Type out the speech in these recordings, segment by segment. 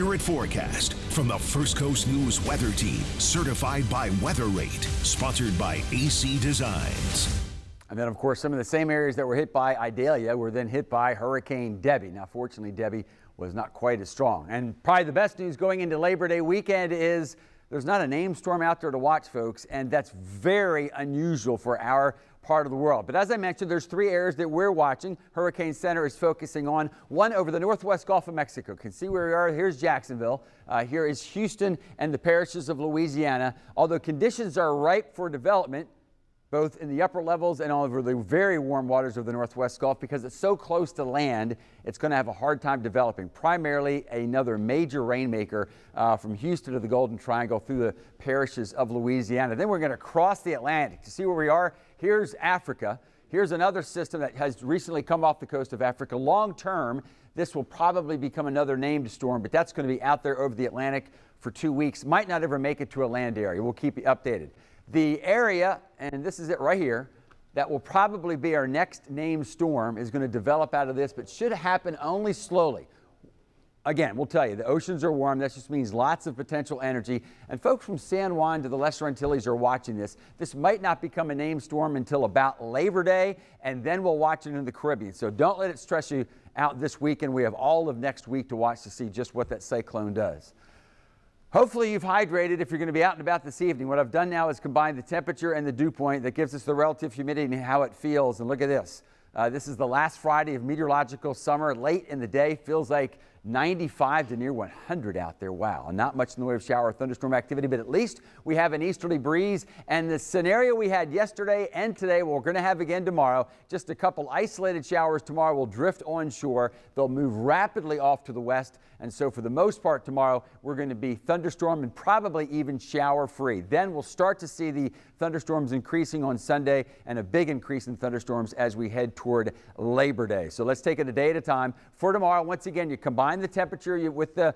Accurate forecast from the First Coast News weather team, certified by Weather Rate, sponsored by AC Designs. And then, of course, some of the same areas that were hit by Idalia were then hit by Hurricane Debbie. Now, fortunately, Debbie was not quite as strong. And probably the best news going into Labor Day weekend is there's not a named storm out there to watch, folks, and that's very unusual for our part of the world. But as I mentioned, there's three areas that we're watching. Hurricane Center is focusing on one over the northwest Gulf of Mexico. You can see where we are. Here's Jacksonville. Here is Houston and the parishes of Louisiana. Although conditions are ripe for development, both in the upper levels and all over the very warm waters of the northwest Gulf, because it's so close to land, it's going to have a hard time developing. Primarily another major rainmaker from Houston to the Golden Triangle through the parishes of Louisiana. Then we're going to cross the Atlantic. To see where we are, here's Africa. Here's another system that has recently come off the coast of Africa. Long term, this will probably become another named storm, but that's going to be out there over the Atlantic for 2 weeks. Might not ever make it to a land area. We'll keep you updated. The area, and this is it right here, that will probably be our next named storm is going to develop out of this, but should happen only slowly. Again, we'll tell you, the oceans are warm. That just means lots of potential energy. And folks from San Juan to the Lesser Antilles are watching this. This might not become a named storm until about Labor Day, and then we'll watch it in the Caribbean. So don't let it stress you out this weekend. We have all of next week to watch to see just what that cyclone does. Hopefully you've hydrated if you're going to be out and about this evening. What I've done now is combine the temperature and the dew point that gives us the relative humidity and how it feels. And look at this. This is the last Friday of meteorological summer. Late in the day, feels like 95 to near 100 out there. Wow. Not much in the way of shower or thunderstorm activity, but at least we have an easterly breeze. And the scenario we had yesterday and today, we're going to have again tomorrow. Just a couple isolated showers tomorrow will drift onshore. They'll move rapidly off to the west. And so for the most part tomorrow, we're going to be thunderstorm and probably even shower free. Then we'll start to see the thunderstorms increasing on Sunday and a big increase in thunderstorms as we head toward Labor Day. So let's take it a day at a time. For tomorrow, once again, you combine the temperature with the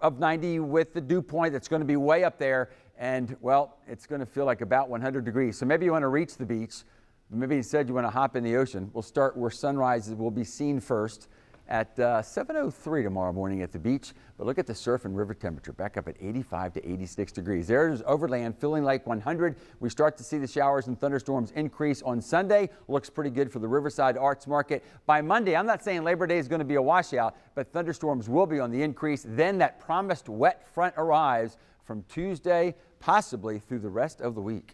of 90 with the dew point that's going to be way up there, and well, it's going to feel like about 100 degrees. So maybe you want to reach the beach. Maybe instead you want to hop in the ocean. We'll start where sunrise will be seen first at 7:03 tomorrow morning at the beach. But look at the surf and river temperature back up at 85 to 86 degrees. There's overland feeling like 100. We start to see the showers and thunderstorms increase on Sunday. Looks pretty good for the Riverside Arts Market. By Monday, I'm not saying Labor Day is going to be a washout, but thunderstorms will be on the increase. Then that promised wet front arrives from Tuesday, possibly through the rest of the week.